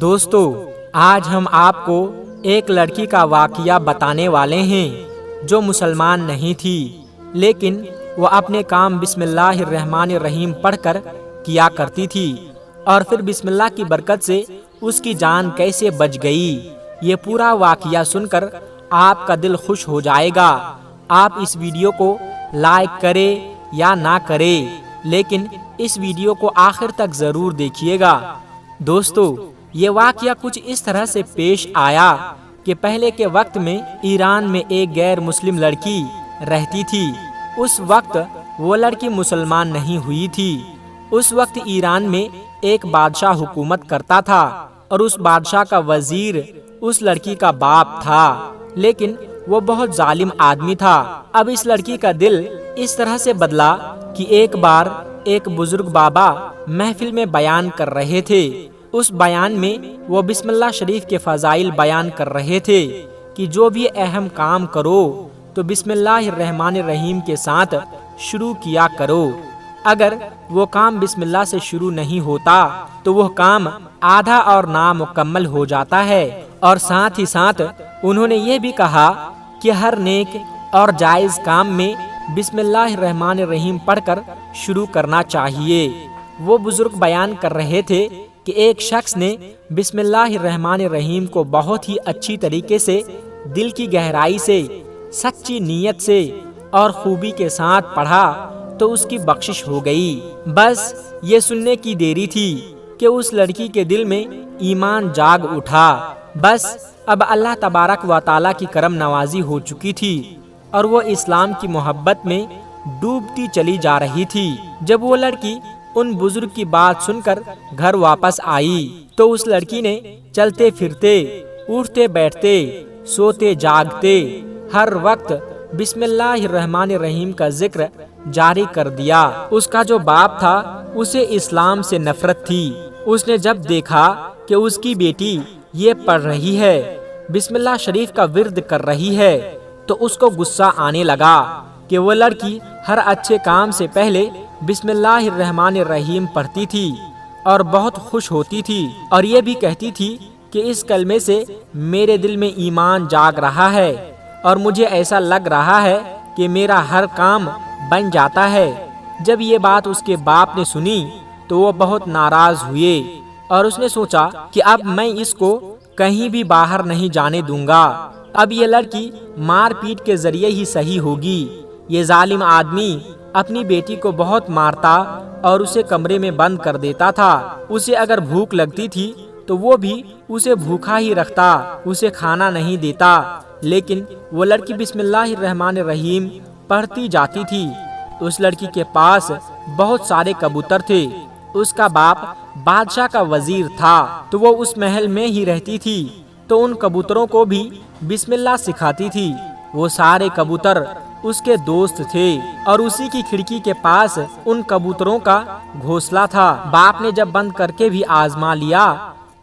دوستو، آج ہم آپ کو ایک لڑکی کا واقعہ بتانے والے ہیں جو مسلمان نہیں تھی، لیکن وہ اپنے کام بسم اللہ الرحمن الرحیم پڑھ کر کیا کرتی تھی، اور پھر بسم اللہ کی برکت سے اس کی جان کیسے بچ گئی۔ یہ پورا واقعہ سن کر آپ کا دل خوش ہو جائے گا۔ آپ اس ویڈیو کو لائک کریں یا نہ کریں، لیکن اس ویڈیو کو آخر تک ضرور دیکھیے گا۔ دوستو، یہ واقعہ کچھ اس طرح سے پیش آیا کہ پہلے کے وقت میں ایران میں ایک غیر مسلم لڑکی رہتی تھی۔ اس وقت وہ لڑکی مسلمان نہیں ہوئی تھی۔ اس وقت ایران میں ایک بادشاہ حکومت کرتا تھا، اور اس بادشاہ کا وزیر اس لڑکی کا باپ تھا، لیکن وہ بہت ظالم آدمی تھا۔ اب اس لڑکی کا دل اس طرح سے بدلا کہ ایک بار ایک بزرگ بابا محفل میں بیان کر رہے تھے۔ اس بیان میں وہ بسم اللہ شریف کے فضائل بیان کر رہے تھے کہ جو بھی اہم کام کرو تو بسم اللہ الرحمن الرحیم کے ساتھ شروع کیا کرو۔ اگر وہ کام بسم اللہ سے شروع نہیں ہوتا تو وہ کام آدھا اور نامکمل ہو جاتا ہے۔ اور ساتھ ہی ساتھ انہوں نے یہ بھی کہا کہ ہر نیک اور جائز کام میں بسم اللہ الرحمن الرحیم پڑھ کر شروع کرنا چاہیے۔ وہ بزرگ بیان کر رہے تھے کہ ایک شخص نے بسم اللہ الرحمن الرحیم کو بہت ہی اچھی طریقے سے، دل کی گہرائی سے، سچی نیت سے اور خوبی کے ساتھ پڑھا تو اس کی بخشش ہو گئی۔ بس یہ سننے کی دیری تھی کہ اس لڑکی کے دل میں ایمان جاگ اٹھا۔ بس اب اللہ تبارک و تعالیٰ کی کرم نوازی ہو چکی تھی، اور وہ اسلام کی محبت میں ڈوبتی چلی جا رہی تھی۔ جب وہ لڑکی ان بزرگ کی بات سن کر گھر واپس آئی تو اس لڑکی نے چلتے پھرتے، اٹھتے بیٹھتے، سوتے جاگتے ہر وقت بسم اللہ الرحمن الرحیم کا ذکر جاری کر دیا۔ اس کا جو باپ تھا اسے اسلام سے نفرت تھی۔ اس نے جب دیکھا کہ اس کی بیٹی یہ پڑھ رہی ہے، بسم اللہ شریف کا ورد کر رہی ہے، تو اس کو غصہ آنے لگا کہ وہ لڑکی ہر اچھے کام سے پہلے بسم اللہ الرحمن الرحیم پڑھتی تھی اور بہت خوش ہوتی تھی، اور یہ بھی کہتی تھی کہ اس کلمے سے میرے دل میں ایمان جاگ رہا ہے، اور مجھے ایسا لگ رہا ہے کہ میرا ہر کام بن جاتا ہے۔ جب یہ بات اس کے باپ نے سنی تو وہ بہت ناراض ہوئے، اور اس نے سوچا کہ اب میں اس کو کہیں بھی باہر نہیں جانے دوں گا۔ اب یہ لڑکی مار پیٹ کے ذریعے ہی صحیح ہوگی۔ یہ ظالم آدمی اپنی بیٹی کو بہت مارتا اور اسے کمرے میں بند کر دیتا تھا۔ اسے اگر بھوک لگتی تھی تو وہ بھی اسے بھوکا ہی رکھتا، اسے کھانا نہیں دیتا، لیکن وہ لڑکی بسم اللہ الرحمن الرحیم پڑھتی جاتی تھی۔ اس لڑکی کے پاس بہت سارے کبوتر تھے۔ اس کا باپ بادشاہ کا وزیر تھا، تو وہ اس محل میں ہی رہتی تھی، تو ان کبوتروں کو بھی بسم اللہ سکھاتی تھی۔ وہ سارے کبوتر اس کے دوست تھے، اور اسی کی کھڑکی کے پاس ان کبوتروں کا گھونسلہ تھا۔ باپ نے جب بند کر کے بھی آزما لیا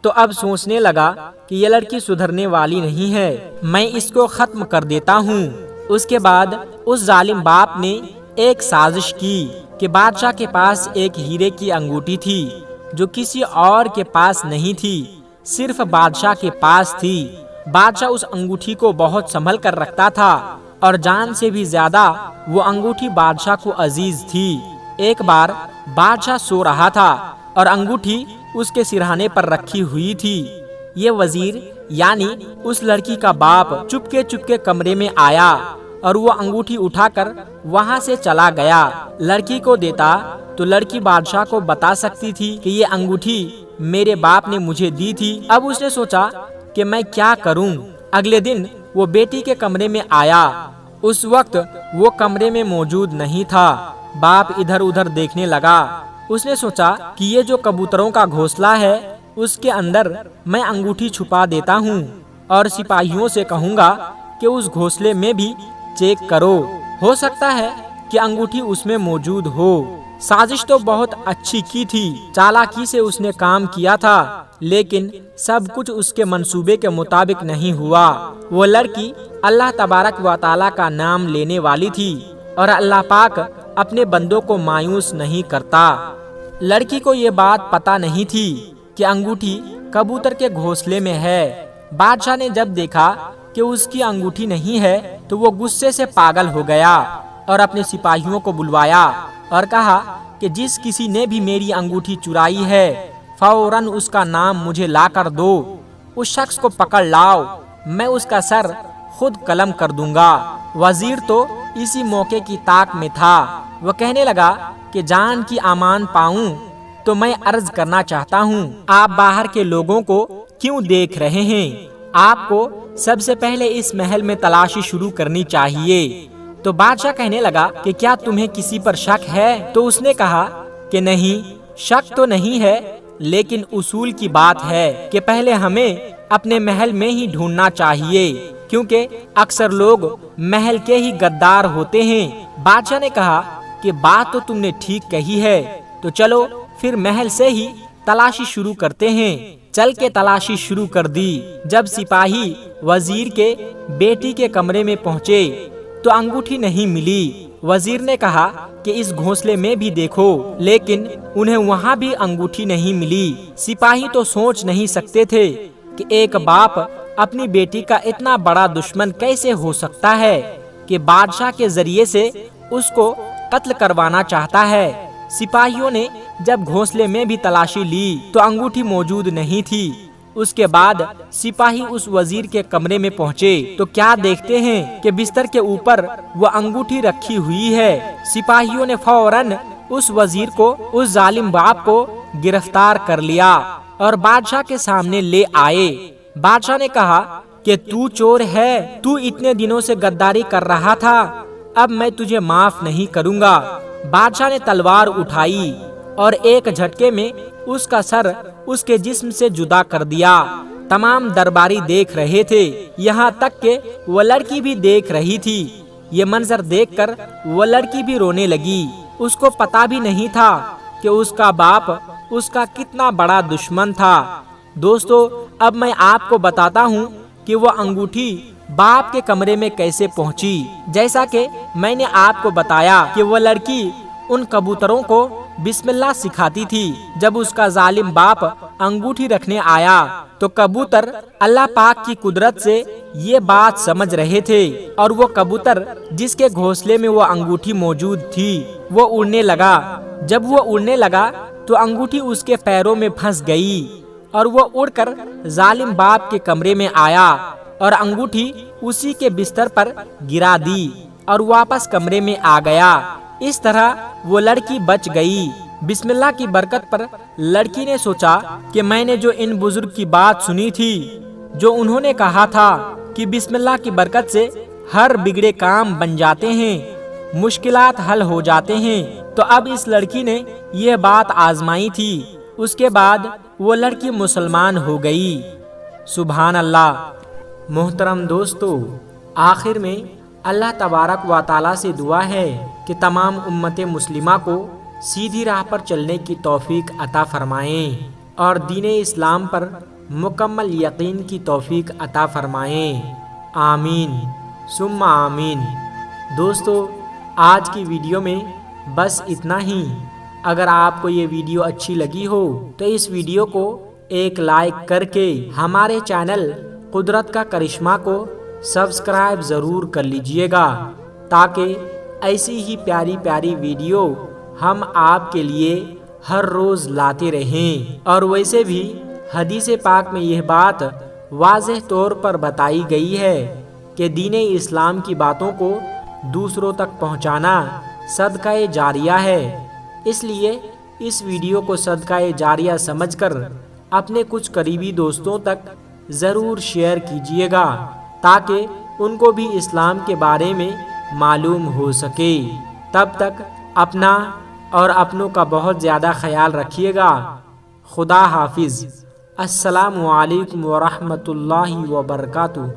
تو اب سوچنے لگا کہ یہ لڑکی سدھرنے والی نہیں ہے، میں اس کو ختم کر دیتا ہوں۔ اس کے بعد اس ظالم باپ نے ایک سازش کی کہ بادشاہ کے پاس ایک ہیرے کی انگوٹھی تھی جو کسی اور کے پاس نہیں تھی، صرف بادشاہ کے پاس تھی۔ بادشاہ اس انگوٹھی کو بہت سنبھل کر رکھتا تھا، اور جان سے بھی زیادہ وہ انگوٹھی بادشاہ کو عزیز تھی۔ ایک بار بادشاہ سو رہا تھا اور انگوٹھی اس کے سرہانے پر رکھی ہوئی تھی۔ یہ وزیر یعنی اس لڑکی کا باپ چپکے کمرے میں آیا اور وہ انگوٹھی اٹھا کر وہاں سے چلا گیا۔ لڑکی کو دیتا تو لڑکی بادشاہ کو بتا سکتی تھی کہ یہ انگوٹھی میرے باپ نے مجھے دی تھی۔ اب اس نے سوچا کہ میں کیا کروں۔ اگلے دن وہ بیٹی کے کمرے میں آیا۔ اس وقت وہ کمرے میں موجود نہیں تھا۔ باپ ادھر ادھر دیکھنے لگا۔ اس نے سوچا کہ یہ جو کبوتروں کا گھونسلہ ہے اس کے اندر میں انگوٹھی چھپا دیتا ہوں، اور سپاہیوں سے کہوں گا کہ اس گھونسلے میں بھی چیک کرو، ہو سکتا ہے کہ انگوٹھی اس میں موجود ہو۔ سازش تو بہت اچھی کی تھی، چالاکی سے اس نے کام کیا تھا، لیکن سب کچھ اس کے منصوبے کے مطابق نہیں ہوا۔ وہ لڑکی اللہ تبارک و تعالیٰ کا نام لینے والی تھی، اور اللہ پاک اپنے بندوں کو مایوس نہیں کرتا۔ لڑکی کو یہ بات پتہ نہیں تھی کہ انگوٹھی کبوتر کے گھونسلے میں ہے۔ بادشاہ نے جب دیکھا کہ اس کی انگوٹھی نہیں ہے تو وہ غصے سے پاگل ہو گیا اور اپنے سپاہیوں کو بلوایا اور کہا کہ جس کسی نے بھی میری انگوٹھی چرائی ہے فوراً اس کا نام مجھے لا کر دو، اس شخص کو پکڑ لاؤ، میں اس کا سر خود قلم کر دوں گا۔ وزیر تو اسی موقع کی طاق میں تھا، وہ کہنے لگا کہ جان کی امان پاؤں تو میں عرض کرنا چاہتا ہوں، آپ باہر کے لوگوں کو کیوں دیکھ رہے ہیں؟ آپ کو سب سے پہلے اس محل میں تلاشی شروع کرنی چاہیے۔ تو بادشاہ کہنے لگا کہ کیا تمہیں کسی پر شک ہے؟ تو اس نے کہا کہ نہیں، شک تو نہیں ہے، لیکن اصول کی بات ہے کہ پہلے ہمیں اپنے محل میں ہی ڈھونڈنا چاہیے، کیونکہ اکثر لوگ محل کے ہی غدار ہوتے ہیں۔ بادشاہ نے کہا کہ بات تو تم نے ٹھیک کہی ہے، تو چلو پھر محل سے ہی تلاشی شروع کرتے ہیں۔ چل کے تلاشی شروع کر دی۔ جب سپاہی وزیر کے بیٹی کے کمرے میں پہنچے تو انگوٹھی نہیں ملی۔ وزیر نے کہا کہ اس گھونسلے میں بھی دیکھو، لیکن انہیں وہاں بھی انگوٹھی نہیں ملی۔ سپاہی تو سوچ نہیں سکتے تھے کہ ایک باپ اپنی بیٹی کا اتنا بڑا دشمن کیسے ہو سکتا ہے کہ بادشاہ کے ذریعے سے اس کو قتل کروانا چاہتا ہے۔ سپاہیوں نے جب گھونسلے میں بھی تلاشی لی تو انگوٹھی موجود نہیں تھی۔ اس کے بعد سپاہی اس وزیر کے کمرے میں پہنچے تو کیا دیکھتے ہیں کہ بستر کے اوپر وہ انگوٹھی رکھی ہوئی ہے۔ سپاہیوں نے فوراً اس وزیر کو، اس ظالم باپ کو گرفتار کر لیا اور بادشاہ کے سامنے لے آئے۔ بادشاہ نے کہا کہ تو چور ہے، تو اتنے دنوں سے غداری کر رہا تھا، اب میں تجھے معاف نہیں کروں گا۔ بادشاہ نے تلوار اٹھائی اور ایک جھٹکے میں اس کا سر اس کے جسم سے جدا کر دیا۔ تمام درباری دیکھ رہے تھے، یہاں تک کہ وہ لڑکی بھی دیکھ رہی تھی۔ یہ منظر دیکھ کر وہ لڑکی بھی رونے لگی۔ اس کو پتا بھی نہیں تھا کہ اس کا باپ اس کا کتنا بڑا دشمن تھا۔ دوستو، اب میں آپ کو بتاتا ہوں کہ وہ انگوٹھی باپ کے کمرے میں کیسے پہنچی۔ جیسا کہ میں نے آپ کو بتایا کہ وہ لڑکی ان کبوتروں کو بسم اللہ سکھاتی تھی۔ جب اس کا ظالم باپ انگوٹھی رکھنے آیا تو کبوتر اللہ پاک کی قدرت سے یہ بات سمجھ رہے تھے، اور وہ کبوتر جس کے گھونسلے میں وہ انگوٹھی موجود تھی وہ اڑنے لگا۔ جب وہ اڑنے لگا تو انگوٹھی اس کے پیروں میں پھنس گئی اور وہ اڑ کر ظالم باپ کے کمرے میں آیا اور انگوٹھی اسی کے بستر پر گرا دی اور واپس کمرے میں آ گیا۔ اس طرح وہ لڑکی بچ گئی۔ بسم اللہ کی برکت پر لڑکی نے سوچا کہ میں نے جو ان بزرگ کی بات سنی تھی، جو انہوں نے کہا تھا کہ بسم اللہ کی برکت سے ہر بگڑے کام بن جاتے ہیں، مشکلات حل ہو جاتے ہیں، تو اب اس لڑکی نے یہ بات آزمائی تھی۔ اس کے بعد وہ لڑکی مسلمان ہو گئی۔ سبحان اللہ۔ محترم دوستو، آخر میں اللہ تبارک و تعالیٰ سے دعا ہے کہ تمام امت مسلمہ کو سیدھی راہ پر چلنے کی توفیق عطا فرمائیں اور دین اسلام پر مکمل یقین کی توفیق عطا فرمائیں۔ آمین ثم آمین۔ دوستو، آج کی ویڈیو میں بس اتنا ہی۔ اگر آپ کو یہ ویڈیو اچھی لگی ہو تو اس ویڈیو کو ایک لائک کر کے ہمارے چینل قدرت کا کرشمہ کو سبسکرائب ضرور کر لیجئے گا، تاکہ ایسی ہی پیاری پیاری ویڈیو ہم آپ کے لیے ہر روز لاتے رہیں۔ اور ویسے بھی حدیث پاک میں یہ بات واضح طور پر بتائی گئی ہے کہ دین اسلام کی باتوں کو دوسروں تک پہنچانا صدقہ جاریہ ہے۔ اس لیے اس ویڈیو کو صدقہ جاریہ سمجھ کر اپنے کچھ قریبی دوستوں تک ضرور شیئر کیجیے گا، تاکہ ان کو بھی اسلام کے بارے میں معلوم ہو سکے۔ تب تک اپنا اور اپنوں کا بہت زیادہ خیال رکھیے گا۔ خدا حافظ۔ السلام علیکم ورحمۃ اللہ وبرکاتہ۔